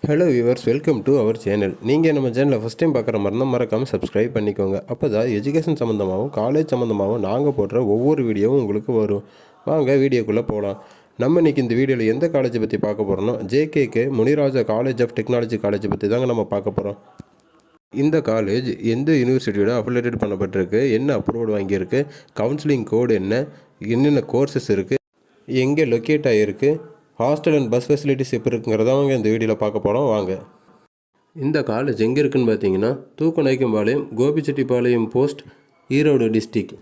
Hello viewers, welcome to our channel. நீங்கள் நம்ம சேனலில் ஃபஸ்ட் டைம் பார்க்குற மாதிரி தான் மறக்காமல் சப்ஸ்கிரைப் பண்ணிக்கோங்க. அப்போ தான் எஜுகேஷன் சம்மந்தமாகவும் காலேஜ் சம்மந்தமாகவும் நாங்கள் போடுற ஒவ்வொரு வீடியோவும் உங்களுக்கு வரும். வாங்க வீடியோக்குள்ளே போகலாம். நம்ம இன்றைக்கி இந்த வீடியோவில் எந்த காலேஜை பற்றி பார்க்க போகிறோம்னா JKK Muniraja college of technology காலேஜை பற்றி தாங்க நம்ம பார்க்க போகிறோம். இந்த காலேஜ் எந்த யூனிவர்சிட்டியோட அஃபிலியேட்டட் பண்ணப்பட்டிருக்கு, என்ன அப்ரூவல் வாங்கியிருக்கு, கவுன்சிலிங் கோடு என்ன, என்னென்ன கோர்சஸ் இருக்குது, எங்கே லொக்கேட் ஆகிருக்கு, ஹாஸ்டல் அண்ட் பஸ் ஃபெசிலிட்டிஸ் எப்படி இருக்குங்கிறதாங்க இந்த வீடியோவில் பார்க்க போகிறோம். வாங்க. இந்த காலேஜ் எங்கே இருக்குதுன்னு பார்த்தீங்கன்னா தூக்கநாயக்கம்பாளையம், கோபிச்செட்டிப்பாளையம் போஸ்ட், ஈரோடு டிஸ்ட்ரிக்ட்.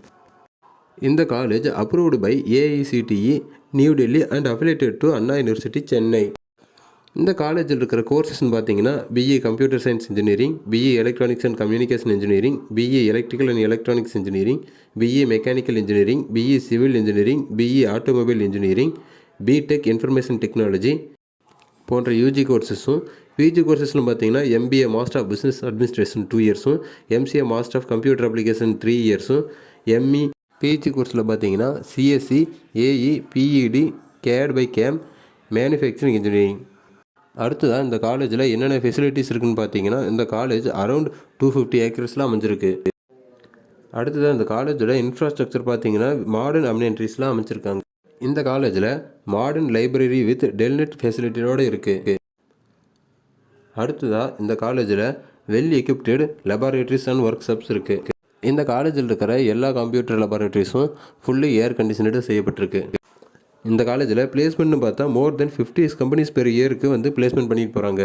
இந்த college approved by AICTE New Delhi and affiliated to Anna university Chennai. இந்த காலேஜில் இருக்கிற கோர்சஸ்ன்னு பார்த்தீங்கன்னா BE computer science engineering, BE electronics and communication engineering, BE electrical and electronics engineering, BE mechanical engineering, BE civil engineering, BE automobile engineering, B Tech information technology போன்ற UG கோர்சஸும், PG கோர்சஸ்னு பார்த்தீங்கன்னா MBA master of business administration 2 இயர்ஸும், MCA master of computer application 3 இயர்ஸும், ME PG கோர்ஸில் பார்த்தீங்கன்னா CSE, AE, PET, CAD by CAM, manufacturing engineering. அடுத்ததாக இந்த காலேஜில் என்னென்ன ஃபெசிலிட்டிஸ் இருக்குதுன்னு பார்த்தீங்கன்னா இந்த காலேஜ் அரௌண்ட் 250 ஏக்கர்ஸில் அமைஞ்சிருக்கு. அடுத்ததாக இந்த காலேஜோட இன்ஃப்ராஸ்ட்ரக்சர் பார்த்தீங்கன்னா மாடர்ன் அம்யூனிட்டிஸ்லாம் அமைச்சிருக்காங்க. இந்த காலேஜில் மாடர்ன் லைப்ரரி வித் டெல்நெட் ஃபெசிலிட்டியோடு இருக்குது. அடுத்ததாக இந்த காலேஜில் well equipped laboratories and workshops இருக்குது. இந்த காலேஜில் இருக்கிற எல்லா கம்ப்யூட்டர் லெபார்டரிஸும் ஃபுல்லி ஏர் கண்டிஷனடு செய்யப்பட்டிருக்கு. இந்த காலேஜில் பிளேஸ்மெண்ட்னு பார்த்தா மோர் தென் 50 கம்பெனிஸ் பெர் இயருக்கு வந்து பிளேஸ்மெண்ட் பண்ணிட்டு போகிறாங்க.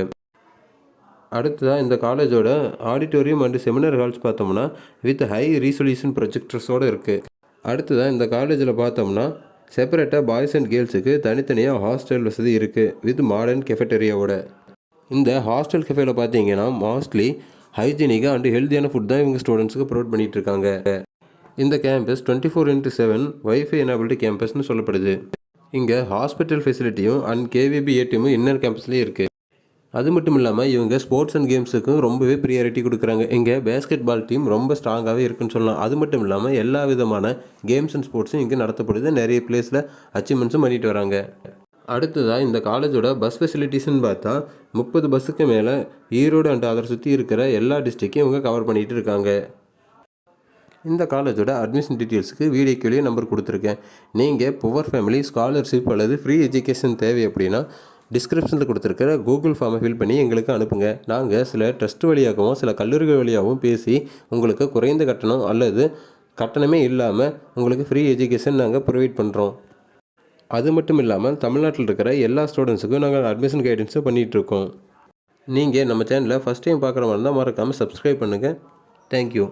அடுத்ததாக இந்த காலேஜோட ஆடிட்டோரியம் அண்ட் செமினார் ஹால்ஸ் பார்த்தோம்னா வித் ஹை ரீசொல்யூஷன் ப்ரொஜெக்டர்ஸோடு இருக்குது. அடுத்ததாக இந்த காலேஜில் பார்த்தோம்னா செப்பரேட்டாக பாய்ஸ் அண்ட் கேர்ள்ஸுக்கு தனித்தனியாக ஹாஸ்டல் வசதி இருக்குது வித் மாடர்ன் கெஃபெட்டேரியாவோட. இந்த ஹாஸ்டல் கெஃபேல பார்த்தீங்கன்னா மோஸ்ட்லி ஹைஜீனிக்காக அண்ட் ஹெல்த்தியான ஃபுட் தான் இவங்க ஸ்டூடெண்ட்ஸுக்கு ப்ரொவைட் பண்ணிகிட்டு இருக்காங்க. இந்த கேம்பஸ் 24x7 வைஃபை எனபிள்டு கேம்பஸ்னு சொல்லப்படுது. இங்கே ஹாஸ்பிட்டல் ஃபெசிலிட்டியும் அண்ட் கேவிபி ஏடிஎம்மும் இன்னர் கேம்பஸ்லேயே இருக்குது. அது மட்டும் இல்லாமல் இவங்க ஸ்போர்ட்ஸ் அண்ட் கேம்ஸுக்கும் ரொம்பவே ப்ரியாரிட்டி கொடுக்குறாங்க. இங்கே பேஸ்கெட் பால் டீம் ரொம்ப ஸ்ட்ராங்காகவே இருக்குன்னு சொல்லலாம். அது மட்டும் இல்லாமல் எல்லா விதமான கேம்ஸ் அண்ட் ஸ்போர்ட்ஸும் இங்கே நடத்தப்படுது. நிறைய பிளேஸில் அச்சீவ்மெண்ட்ஸும் பண்ணிட்டு வராங்க. அடுத்ததாக இந்த காலேஜோட பஸ் ஃபெசிலிட்டிஸ்ன்னு பார்த்தா 30 பஸ்ஸுக்கு மேலே ஈரோடு அண்ட் அதை சுற்றி இருக்கிற எல்லா டிஸ்ட்ரிக்டையும் இவங்க கவர் பண்ணிகிட்டு இருக்காங்க. இந்த காலேஜோட அட்மிஷன் டீட்டெயில்ஸுக்கு வீடியோக்குள்ளேயே நம்பர் கொடுத்துருக்கேன். நீங்கள் புவர் ஃபேமிலி, ஸ்காலர்ஷிப் அல்லது ஃப்ரீ எஜுகேஷன் தேவை அப்படின்னா டிஸ்கிரிப்ஷனில் கொடுத்துருக்கிற கூகுள் ஃபார்மை ஃபில் பண்ணி எங்களுக்கு அனுப்புங்க. நாங்கள் சில ட்ரஸ்ட் வழியாகவும் சில கல்லூரிகள் வழியாகவும் பேசி உங்களுக்கு குறைந்த கட்டணம் அல்லது கட்டணமே இல்லாமல் உங்களுக்கு ஃப்ரீ எஜுகேஷன் நாங்கள் ப்ரொவைட் பண்ணுறோம். அது மட்டும் இல்லாமல் தமிழ்நாட்டில் இருக்கிற எல்லா ஸ்டூடெண்ட்ஸுக்கும் நாங்கள் அட்மிஷன் கைடன்ஸும் பண்ணிகிட்ருக்கோம். நீங்கள் நம்ம சேனலில் ஃபஸ்ட் டைம் பார்க்குற மாதிரி இருந்தால் மறக்காமல் சப்ஸ்கிரைப் பண்ணுங்கள். தேங்க்யூ.